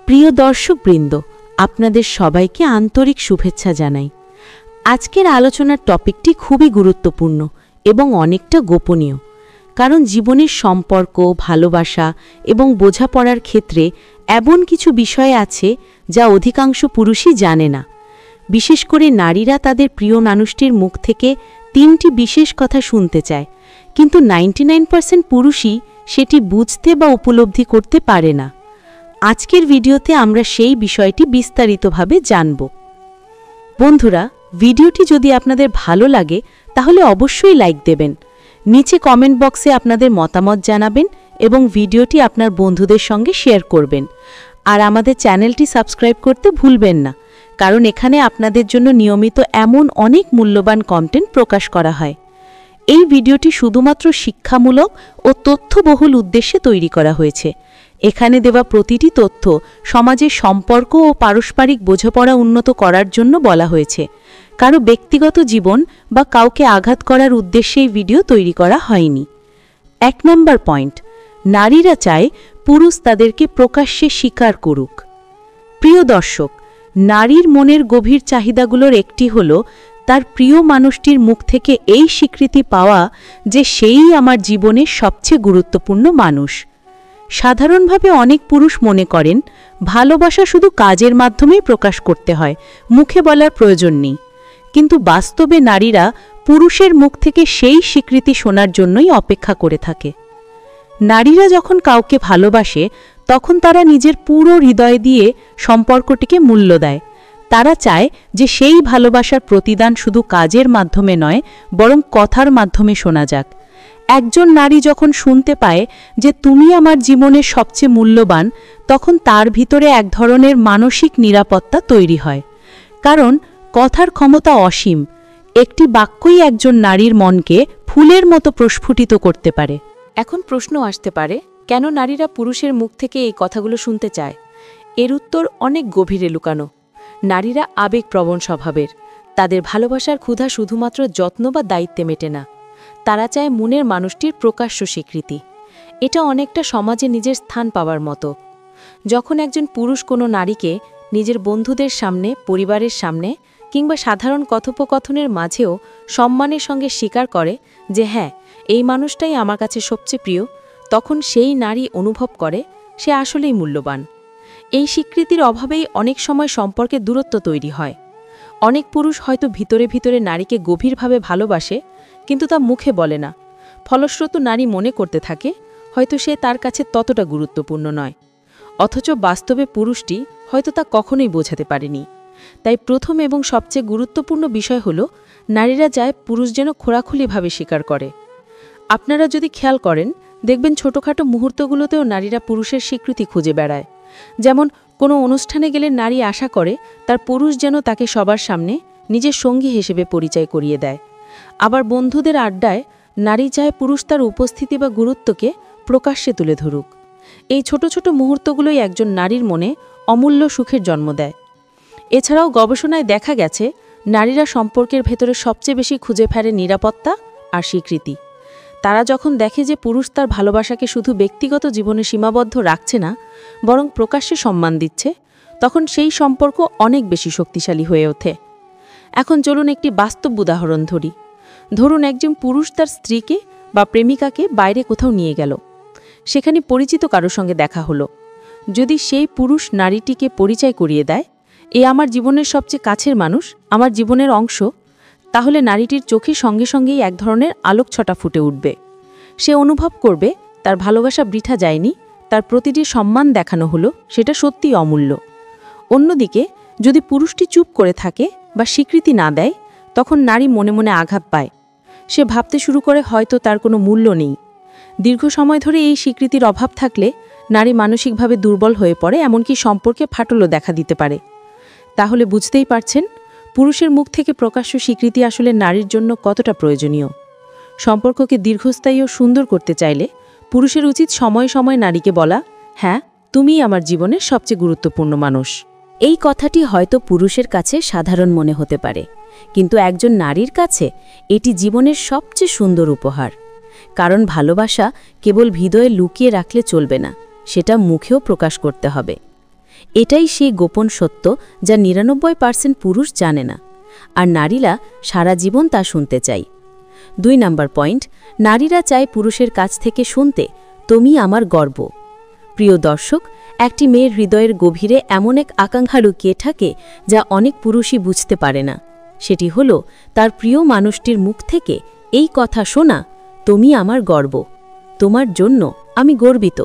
প্রিয় দর্শকবৃন্দ, আপনাদের সবাইকে আন্তরিক শুভেচ্ছা জানাই। আজকের আলোচনার টপিকটি খুবই গুরুত্বপূর্ণ এবং অনেকটা গোপনীয়, কারণ জীবনের সম্পর্ক, ভালোবাসা এবং বোঝাপড়ার ক্ষেত্রে এমন কিছু বিষয় আছে যা অধিকাংশ পুরুষই জানে না। বিশেষ করে নারীরা তাদের প্রিয় মানুষটির মুখ থেকে 3টি বিশেষ কথা শুনতে চায়, কিন্তু 99% পুরুষই সেটি বুঝতে বা উপলব্ধি করতে পারে না। আজকের ভিডিওতে আমরা সেই বিষয়টি বিস্তারিতভাবে জানব। বন্ধুরা, ভিডিওটি যদি আপনাদের ভালো লাগে তাহলে অবশ্যই লাইক দেবেন, নিচে কমেন্ট বক্সে আপনাদের মতামত জানাবেন এবং ভিডিওটি আপনার বন্ধুদের সঙ্গে শেয়ার করবেন। আর আমাদের চ্যানেলটি সাবস্ক্রাইব করতে ভুলবেন না, কারণ এখানে আপনাদের জন্য নিয়মিত এমন অনেক মূল্যবান কন্টেন্ট প্রকাশ করা হয়। এই ভিডিওটি শুধুমাত্র শিক্ষামূলক ও তথ্যবহুল উদ্দেশ্যে তৈরি করা হয়েছে। এখানে দেওয়া প্রতিটি তথ্য সমাজের সম্পর্ক ও পারস্পরিক বোঝাপড়া উন্নত করার জন্য বলা হয়েছে। কারো ব্যক্তিগত জীবন বা কাউকে আঘাত করার উদ্দেশ্যে এই ভিডিও তৈরি করা হয়নি। 1 নম্বর পয়েন্ট, নারীরা চায় পুরুষ তাদেরকে প্রকাশ্যে স্বীকার করুক। প্রিয় দর্শক, নারীর মনের গভীর চাহিদাগুলোর একটি হল তার প্রিয় মানুষটির মুখ থেকে এই স্বীকৃতি পাওয়া যে সেই আমার জীবনের সবচেয়ে গুরুত্বপূর্ণ মানুষ। সাধারণভাবে অনেক পুরুষ মনে করেন ভালোবাসা শুধু কাজের মাধ্যমেই প্রকাশ করতে হয়, মুখে বলার প্রয়োজন নেই। কিন্তু বাস্তবে নারীরা পুরুষের মুখ থেকে সেই স্বীকৃতি শোনার জন্যই অপেক্ষা করে থাকে। নারীরা যখন কাউকে ভালোবাসে তখন তারা নিজের পুরো হৃদয় দিয়ে সম্পর্কটিকে মূল্য দেয়। তারা চায় যে সেই ভালোবাসার প্রতিদান শুধু কাজের মাধ্যমে নয়, বরং কথার মাধ্যমে শোনা যাক। একজন নারী যখন শুনতে পায় যে তুমি আমার জীবনের সবচেয়ে মূল্যবান, তখন তার ভিতরে এক ধরনের মানসিক নিরাপত্তা তৈরি হয়। কারণ কথার ক্ষমতা অসীম। একটি বাক্যই একজন নারীর মনকে ফুলের মতো প্রস্ফুটিত করতে পারে। এখন প্রশ্ন আসতে পারে, কেন নারীরা পুরুষের মুখ থেকে এই কথাগুলো শুনতে চায়? এর উত্তর অনেক গভীরে লুকানো। নারীরা আবেগপ্রবণ স্বভাবের। তাদের ভালোবাসার ক্ষুধা শুধুমাত্র যত্ন বা দায়িত্বে মেটে না। তারা চায় মনের মানুষটির প্রকাশ্য স্বীকৃতি। এটা অনেকটা সমাজে নিজের স্থান পাওয়ার মতো। যখন একজন পুরুষ কোনো নারীকে নিজের বন্ধুদের সামনে, পরিবারের সামনে কিংবা সাধারণ কথোপকথনের মাঝেও সম্মানের সঙ্গে স্বীকার করে যে হ্যাঁ, এই মানুষটাই আমার কাছে সবচেয়ে প্রিয়, তখন সেই নারী অনুভব করে সে আসলেই মূল্যবান। এই স্বীকৃতির অভাবেই অনেক সময় সম্পর্কে দূরত্ব তৈরি হয়। অনেক পুরুষ হয়তো ভিতরে ভিতরে নারীকে গভীরভাবে ভালোবাসে, কিন্তু তা মুখে বলে না। ফলস্বরূপ নারী মনে করতে থাকে হয়তো সে তার কাছে ততটা গুরুত্বপূর্ণ নয়, অথচ বাস্তবে পুরুষটি হয়তো তা কখনোই বোঝাতে পারেনি। তাই প্রথম এবং সবচেয়ে গুরুত্বপূর্ণ বিষয় হল নারীরা চায় পুরুষ যেন খোলাখুলিভাবে স্বীকার করে। আপনারা যদি খেয়াল করেন, দেখবেন ছোটোখাটো মুহূর্তগুলোতেও নারীরা পুরুষের স্বীকৃতি খুঁজে বেড়ায়। যেমন কোনো অনুষ্ঠানে গেলে নারী আশা করে তার পুরুষ যেন তাকে সবার সামনে নিজের সঙ্গী হিসেবে পরিচয় করিয়ে দেয়। আবার বন্ধুদের আড্ডায় নারী চায় পুরুষ তার উপস্থিতি বা গুরুত্বকে প্রকাশ্যে তুলে ধরুক। এই ছোট ছোট মুহূর্তগুলোই একজন নারীর মনে অমূল্য সুখের জন্ম দেয়। এছাড়াও গবেষণায় দেখা গেছে নারীরা সম্পর্কের ভেতরে সবচেয়ে বেশি খুঁজে ফেরে নিরাপত্তা আর স্বীকৃতি। তারা যখন দেখে যে পুরুষ তার ভালোবাসাকে শুধু ব্যক্তিগত জীবনে সীমাবদ্ধ রাখছে না, বরং প্রকাশ্যে সম্মান দিচ্ছে, তখন সেই সম্পর্ক অনেক বেশি শক্তিশালী হয়ে ওঠে। এখন চলুন একটি বাস্তব উদাহরণ ধরি। ধরুন একজন পুরুষ তার স্ত্রীকে বা প্রেমিকাকে বাইরে কোথাও নিয়ে গেল। সেখানে পরিচিত কারোর সঙ্গে দেখা হলো। যদি সেই পুরুষ নারীটিকে পরিচয় করিয়ে দেয়, এ আমার জীবনের সবচেয়ে কাছের মানুষ, আমার জীবনের অংশ, তাহলে নারীটির চোখে সঙ্গে সঙ্গেই এক ধরনের আলোকছটা ফুটে উঠবে। সে অনুভব করবে তার ভালোবাসা বৃথা যায়নি, তার প্রতিটি সম্মান দেখানো হলো, সেটা সত্যিই অমূল্য। অন্যদিকে যদি পুরুষটি চুপ করে থাকে বা স্বীকৃতি না দেয়, তখন নারী মনে মনে আঘাত পায়। সে ভাবতে শুরু করে হয়তো তার কোনো মূল্য নেই। দীর্ঘ সময় ধরে এই স্বীকৃতির অভাব থাকলে নারী মানসিকভাবে দুর্বল হয়ে পড়ে, এমনকি সম্পর্কে ফাটলও দেখা দিতে পারে। তাহলে বুঝতেই পারছেন পুরুষের মুখ থেকে প্রকাশ্য স্বীকৃতি আসলে নারীর জন্য কতটা প্রয়োজনীয়। সম্পর্ককে দীর্ঘস্থায়ী ও সুন্দর করতে চাইলে পুরুষের উচিত সময় সময় নারীকে বলা, হ্যাঁ, তুমিই আমার জীবনের সবচেয়ে গুরুত্বপূর্ণ মানুষ। এই কথাটি হয়তো পুরুষের কাছে সাধারণ মনে হতে পারে, কিন্তু একজন নারীর কাছে এটি জীবনের সবচেয়ে সুন্দর উপহার। কারণ ভালোবাসা কেবল হৃদয়ে লুকিয়ে রাখলে চলবে না, সেটা মুখেও প্রকাশ করতে হবে। এটাই সেই গোপন সত্য যা ৯৯% পুরুষ জানে না, আর নারীরা সারা জীবন তা শুনতে চায়। ২ নম্বর পয়েন্ট, নারীরা চায় পুরুষের কাছ থেকে শুনতে, তুমি আমার গর্ব। প্রিয় দর্শক, একটি মেয়ের হৃদয়ের গভীরে এমন এক আকাঙ্ক্ষা লুকিয়ে থাকে যা অনেক পুরুষই বুঝতে পারে না। সেটি হল তার প্রিয় মানুষটির মুখ থেকে এই কথা শোনা, তুমি আমার গর্ব, তোমার জন্য আমি গর্বিত।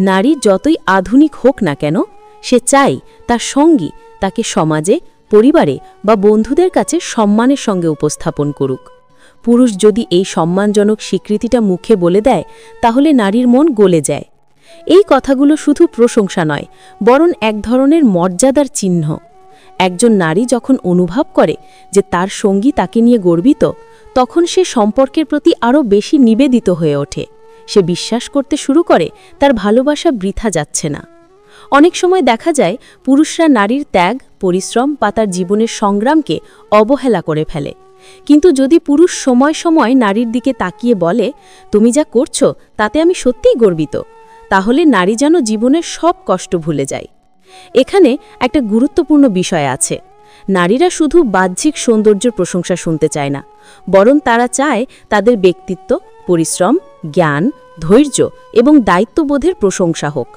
নারী যতই আধুনিক হোক না কেন, সে চায় তার সঙ্গী তাকে সমাজে, পরিবারে বা বন্ধুদের কাছে সম্মানের সঙ্গে উপস্থাপন করুক। পুরুষ যদি এই সম্মানজনক স্বীকৃতিটা মুখে বলে দেয়, তাহলে নারীর মন গলে যায়। এই কথাগুলো শুধু প্রশংসা নয়, বরং এক ধরনের মর্যাদার চিহ্ন। একজন নারী যখন অনুভব করে যে তার সঙ্গী তাকে নিয়ে গর্বিত, তখন সে সম্পর্কের প্রতি আরও বেশি নিবেদিত হয়ে ওঠে। সে বিশ্বাস করতে শুরু করে তার ভালোবাসা বৃথা যাচ্ছে না। অনেক সময় দেখা যায় পুরুষরা নারীর ত্যাগ, পরিশ্রম বা তার জীবনের সংগ্রামকে অবহেলা করে ফেলে। কিন্তু যদি পুরুষ সময় সময় নারীর দিকে তাকিয়ে বলে, তুমি যা করছো তাতে আমি সত্যিই গর্বিত, তাহলে নারী যেন জীবনের সব কষ্ট ভুলে যায়। এখানে একটা গুরুত্বপূর্ণ বিষয় আছে। নারীরা শুধু বাহ্যিক সৌন্দর্যের প্রশংসা শুনতে চায় না, বরং তারা চায় তাদের ব্যক্তিত্ব, পরিশ্রম, জ্ঞান, ধৈর্য এবং দায়িত্ববোধের প্রশংসা হোক।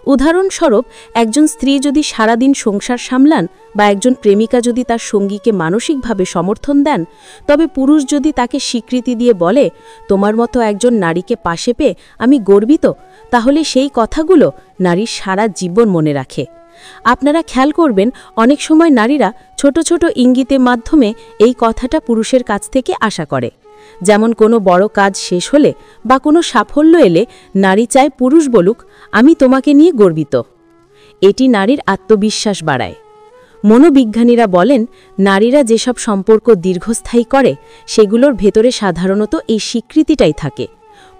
উদাহরণস্বরূপ, একজন স্ত্রী যদি সারাদিন সংসার সামলান বা একজন প্রেমিকা যদি তার সঙ্গীকে মানসিকভাবে সমর্থন দেন, তবে পুরুষ যদি তাকে স্বীকৃতি দিয়ে বলে, তোমার মতো একজন নারীকে পাশে পেয়ে আমি গর্বিত, তাহলে সেই কথাগুলো নারীর সারা জীবন মনে রাখে। আপনারা খেয়াল করবেন, অনেক সময় নারীরা ছোট ছোট ইঙ্গিতের মাধ্যমে এই কথাটা পুরুষের কাছ থেকে আশা করে। যেমন কোনো বড় কাজ শেষ হলে বা কোনো সাফল্য এলে নারী চায় পুরুষ বলুক, আমি তোমাকে নিয়ে গর্বিত। এটি নারীর আত্মবিশ্বাস বাড়ায়। মনোবিজ্ঞানীরা বলেন, নারীরা যেসব সম্পর্ক দীর্ঘস্থায়ী করে সেগুলোর ভেতরে সাধারণত এই স্বীকৃতিটাই থাকে।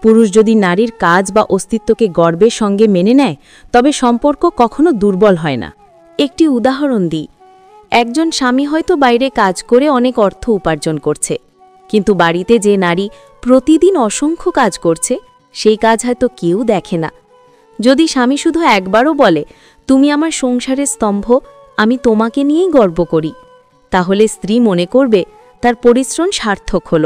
পুরুষ যদি নারীর কাজ বা অস্তিত্বকে গর্বের সঙ্গে মেনে নেয়, তবে সম্পর্ক কখনো দুর্বল হয় না। একটি উদাহরণ দিই, একজন স্বামী হয়তো বাইরে কাজ করে অনেক অর্থ উপার্জন করছে, কিন্তু বাড়িতে যে নারী প্রতিদিন অসংখ্য কাজ করছে, সেই কাজ হয়তো কেউ দেখে না। যদি স্বামী শুধু একবারও বলে, তুমি আমার সংসারের স্তম্ভ, আমি তোমাকে নিয়েই গর্ব করি, তাহলে স্ত্রী মনে করবে তার পরিশ্রম সার্থক হল।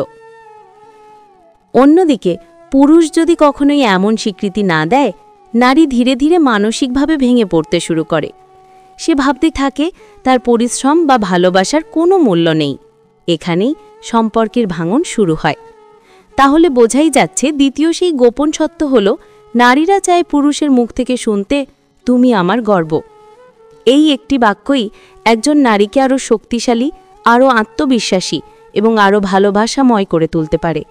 অন্যদিকে পুরুষ যদি কখনোই এমন স্বীকৃতি না দেয়, নারী ধীরে ধীরে মানসিকভাবে ভেঙে পড়তে শুরু করে। সে ভাবতে থাকে তার পরিশ্রম বা ভালোবাসার কোনো মূল্য নেই। এখানেই সম্পর্কের ভাঙন শুরু হয়। তাহলে বোঝাই যাচ্ছে, দ্বিতীয় সেই গোপন সত্য হল, নারীরা চায় পুরুষের মুখ থেকে শুনতে, তুমি আমার গর্ব। এই একটি বাক্যই একজন নারীকে আরও শক্তিশালী, আরও আত্মবিশ্বাসী এবং আরও ভালোবাসাময় করে তুলতে পারে।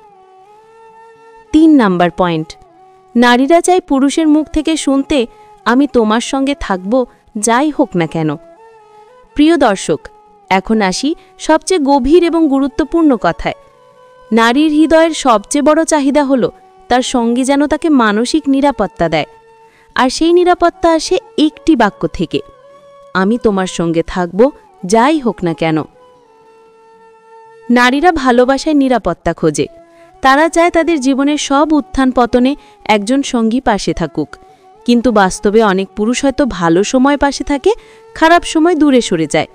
৩ নাম্বার পয়েন্ট, নারীরা চায় পুরুষের মুখ থেকে শুনতে, আমি তোমার সঙ্গে থাকব যাই হোক না কেন। প্রিয় দর্শক, এখন আসি সবচেয়ে গভীর এবং গুরুত্বপূর্ণ কথায়। নারীর হৃদয়ের সবচেয়ে বড় চাহিদা হল তার সঙ্গী যেন তাকে মানসিক নিরাপত্তা দেয়। আর সেই নিরাপত্তা আসে একটি বাক্য থেকে, আমি তোমার সঙ্গে থাকব যাই হোক না কেন। নারীরা ভালোবাসায় নিরাপত্তা খোঁজে। তারা চায় তাদের জীবনের সব উত্থান পতনে একজন সঙ্গী পাশে থাকুক। কিন্তু বাস্তবে অনেক পুরুষ হয়তো ভালো সময় পাশে থাকে, খারাপ সময় দূরে সরে যায়।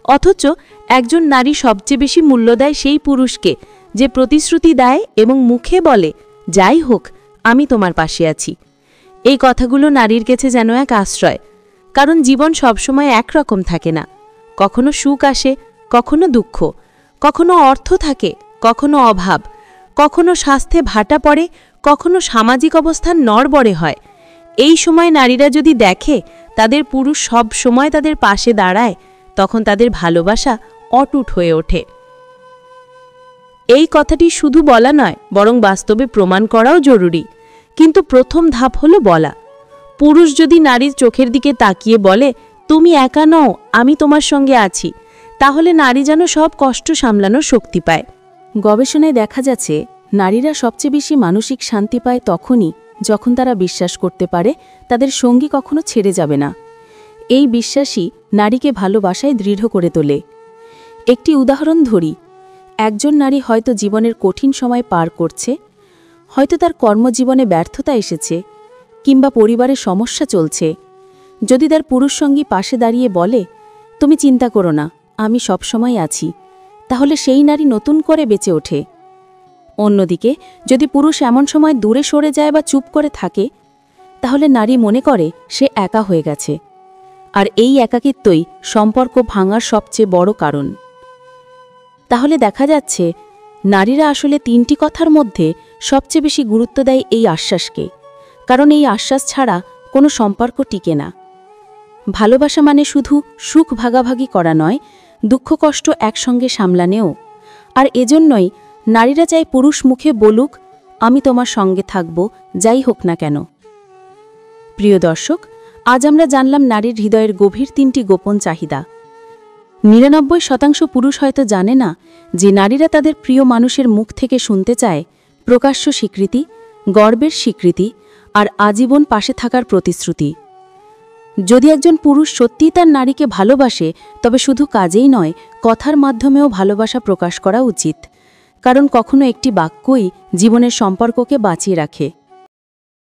অথচ একজন নারী সবচেয়ে বেশি মূল্য দেয় সেই পুরুষকে যে প্রতিশ্রুতি দেয় এবং মুখে বলে, যাই হোক আমি তোমার পাশে আছি। এই কথাগুলো নারীর কাছে যেন এক আশ্রয়, কারণ জীবন সবসময় একরকম থাকে না। কখনো সুখ আসে, কখনো দুঃখ, কখনো অর্থ থাকে, কখনো অভাব, কখনো স্বাস্থ্যে ভাটা পড়ে, কখনো সামাজিক অবস্থান নড়বড়ে হয়। এই সময় নারীরা যদি দেখে তাদের পুরুষ সব সময় তাদের পাশে দাঁড়ায়, তখন তাদের ভালোবাসা অটুট হয়ে ওঠে। এই কথাটি শুধু বলা নয়, বরং বাস্তবে প্রমাণ করাও জরুরি। কিন্তু প্রথম ধাপ হলো বলা। পুরুষ যদি নারীর চোখের দিকে তাকিয়ে বলে, তুমি একা নও, আমি তোমার সঙ্গে আছি, তাহলে নারী যেন সব কষ্ট সামলানোর শক্তি পায়। গবেষণায় দেখা যাচ্ছে, নারীরা সবচেয়ে বেশি মানসিক শান্তি পায় তখনই যখন তারা বিশ্বাস করতে পারে তাদের সঙ্গী কখনো ছেড়ে যাবে না। এই বিশ্বাসই নারীকে ভালোবাসায় দৃঢ় করে তোলে। একটি উদাহরণ ধরি, একজন নারী হয়তো জীবনের কঠিন সময় পার করছে, হয়তো তার কর্মজীবনে ব্যর্থতা এসেছে কিংবা পরিবারে সমস্যা চলছে। যদি তার পুরুষ সঙ্গী পাশে দাঁড়িয়ে বলে, তুমি চিন্তা করো না, আমি সবসময় আছি, তাহলে সেই নারী নতুন করে বেঁচে ওঠে। অন্যদিকে যদি পুরুষ এমন সময় দূরে সরে যায় বা চুপ করে থাকে, তাহলে নারী মনে করে সে একা হয়ে গেছে। আর এই একাকিত্বই সম্পর্ক ভাঙার সবচেয়ে বড় কারণ। তাহলে দেখা যাচ্ছে নারীরা আসলে 3টি কথার মধ্যে সবচেয়ে বেশি গুরুত্ব দেয় এই আশ্বাসকে, কারণ এই আশ্বাস ছাড়া কোনো সম্পর্ক টিকে না। ভালোবাসা মানে শুধু সুখ ভাগাভাগি করা নয়, দুঃখ কষ্ট একসঙ্গে সামলানেও। আর এজন্যই নারীরা চায় পুরুষ মুখে বলুক, আমি তোমার সঙ্গে থাকব, যাই হোক না কেন। প্রিয় দর্শক, আজ আমরা জানলাম নারীর হৃদয়ের গভীর 3টি গোপন চাহিদা। 99% পুরুষ হয়তো জানে না যে নারীরা তাদের প্রিয় মানুষের মুখ থেকে শুনতে চায় প্রকাশ্য স্বীকৃতি, গর্বের স্বীকৃতি আর আজীবন পাশে থাকার প্রতিশ্রুতি। যদি একজন পুরুষ সত্যিই তার নারীকে ভালোবাসে, তবে শুধু কাজেই নয়, কথার মাধ্যমেও ভালোবাসা প্রকাশ করা উচিত, কারণ কখনো একটি বাক্যই জীবনের সম্পর্ককে বাঁচিয়ে রাখে।